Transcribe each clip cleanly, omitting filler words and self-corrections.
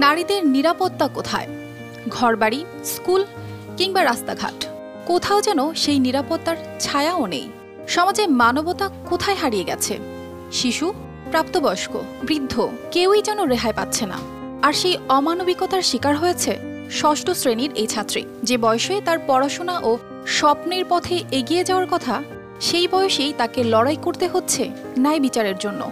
নারীদের নিরাপত্তা কোথায়? ঘরবাড়ি, স্কুল কিংবা রাস্তাঘাট, কোথাও যেন সেই নিরাপত্তার ছায়াও নেই। সমাজে মানবতা কোথায় হারিয়ে গেছে? শিশু, প্রাপ্তবয়স্ক, বৃদ্ধ, কেউই যেন রেহাই পাচ্ছে না। আর সেই অমানবিকতার শিকার হয়েছে ষষ্ঠ শ্রেণীর এই ছাত্রী, যে বয়সে তার পড়াশোনা ও স্বপ্নের পথে এগিয়ে যাওয়ার কথা, সেই বয়সেই তাকে লড়াই করতে হচ্ছে ন্যায় বিচারের জন্য।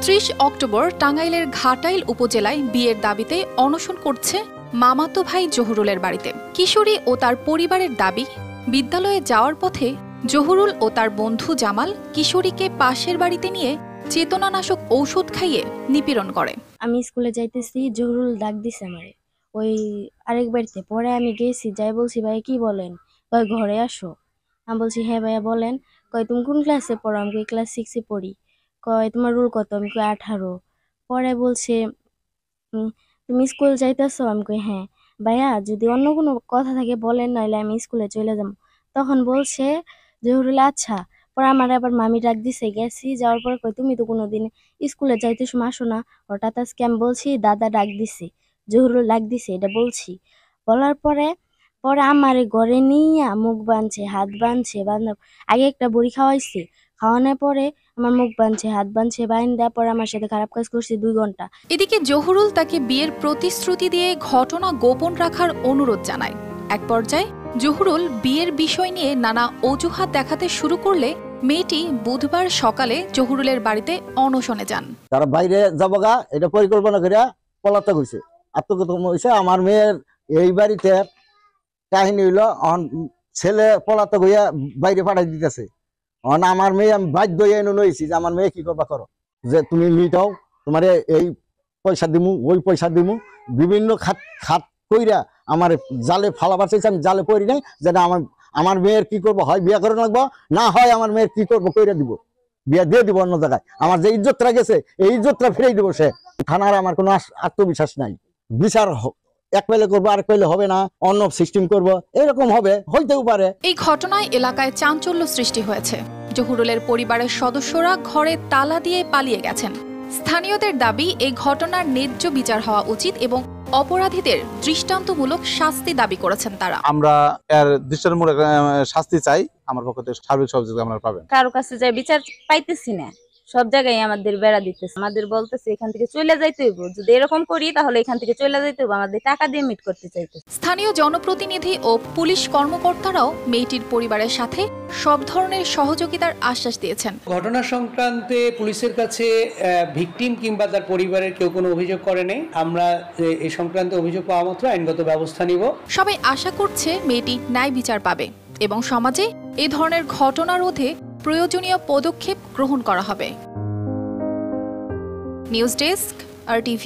৩০ অক্টোবর টাঙ্গাইলের ঘাটাইল উপজেলায় বিয়ের দাবিতে অনশন করছে মামাতো ভাই জহুরুলের বাড়িতে। কিশোরী ও তার পরিবারের দাবি, বিদ্যালয়ে যাওয়ার পথে জহুরুল ও তার বন্ধু জামাল কিশোরীকে পাশের বাড়িতে নিয়ে চেতনানাশক ঔষধ খাইয়ে নিপীড়ন করে। আমি স্কুলে যাইতেছি, জহুরুল ডাক দিছে আমারে ওই আরেক বাড়িতে। পরে আমি গেছি, যাই বলছি ভাই কি বলেন, কয় ঘরে আসো। আমি বলছি হ্যাঁ ভাইয়া বলেন। কয় তুমি কোন ক্লাসে পড়ো? আমি ক্লাস 6 এ পড়ি। কয় তোমার রুল কত? আমি কই 18। পরে বলছে তুমি স্কুল যাইতেছো? আমি কই হ্যাঁ। ভাইয়া যদি অন্য কোনো কথা থাকে বলেন, নাইলে আমি স্কুলে চলে যাবো। তখন বলছে জহুরুল আচ্ছা। পরে আমার আবার মামি ডাক দিছে, গেছি। যাওয়ার পর কই তুমি তো কোনোদিন স্কুলে যাইতে সময় আসো না, হঠাৎ আজকে আমি বলছি দাদা ডাক দিছে, জহুরুল ডাক দিছে, এটা বলছি। বলার পরে আমারে ঘরে নিয়ে মুখ বাঁধছে, হাত বাঁধছে। আগে একটা বড়ি খাওয়াইছে, খাওয়ানোর পরে আমার মুখ বাঁধছে, হাত বাঁধছে, বাইন্দা পরে আমার সাথে খারাপ কাজ করছে 2 ঘন্টা। এদিকে জহুরুল তাকে বিয়ের প্রতিশ্রুতি দিয়ে ঘটনা গোপন রাখার অনুরোধ জানায়। এক পর্যায়ে জহুরুল বিয়ের বিষয় নিয়ে নানা অজুহাত দেখাতে শুরু করলে মেয়েটি বুধবার সকালে জহুরুলের বাড়িতে অনশনে যান। তারা বাইরে যাবগা এটা পরিকল্পনা করে পলাতক হয়েছে, আত্মগোপন হয়েছে। আমার মেয়ের এই বাড়িতে কাহিনী হইলো, ছেলে পলাতক হইয়া বাইরে পাঠাই দিতেছে। আমার মেয়ে আমি বাধ্য হয়ে নইছি যে আমার মেয়ে কি করবা করো, যে তুমি মিটাও, তোমার এই পয়সা দিমু, ওই পয়সা দিমু, বিভিন্ন খাত কইরা আমার জালে ফালাবার চাইছে। আমি জালে পড়ি নাই, যেটা আমার মেয়ের কি করবো, হয় বিয়া করে লাগবো, না হয় আমার মেয়ের কি করবো কইরা দিব, বিয়া দিয়ে দিব অন্য জায়গায়। আমার যে ইজ্জতটা গেছে এই ইজ্জতটা ফিরেই দিব। সে থানার আমার কোনো আত্মবিশ্বাস নাই। বিচার এক পেলে করবো, আরেক পেলে হবে না, অন্য সিস্টেম করবো, এরকম হবে, হইতেও পারে। এই ঘটনায় এলাকায় চাঞ্চল্য সৃষ্টি হয়েছে। জহুরুলের পরিবারের সদস্যরা ঘরে তালা দিয়ে পালিয়ে গেছেন। স্থানীয়দের দাবি, এই ঘটনার ন্যায্য বিচার হওয়া উচিত এবং অপরাধীদের দৃষ্টান্তমূলক শাস্তি দাবি করেছেন তারা। আমরা এর দৃষ্টান্তমূলক শাস্তি চাই। আমার পক্ষ থেকে সার্বিক সহযোগিতা আমরা পাবেন। কারো কাছে যাই বিচার পাইতেছি না, সব জায়গায় আমাদের বেড়া দিতেছে, আমাদের বলতেছে এখান থেকে চলে যাইতে হইব, যদি এরকম করি তাহলে এখান থেকে চলে যাইতে হইব, আমাদের টাকা দিয়ে মিট করতে চাইতেছে। স্থানীয় জনপ্রতিনিধি ও পুলিশ কর্মকর্তারাও মেয়েটির পরিবারের সাথে সব ধরনের সহযোগিতার আশ্বাস দিয়েছেন। ঘটনা সংক্রান্তে পুলিশের কাছে ভিকটিম কিংবা তার পরিবারের কেউ কোনো অভিযোগ করেনি। আমরা এই সংক্রান্তে অভিযোগ পাওয়া মাত্র আইনগত ব্যবস্থা নিব। সবাই আশা করছে মেয়েটি ন্যায় বিচার পাবে এবং সমাজে এ ধরনের ঘটনা রোধে প্রয়োজনীয় পদক্ষেপ গ্রহণ করা হবে। News desk, RTV।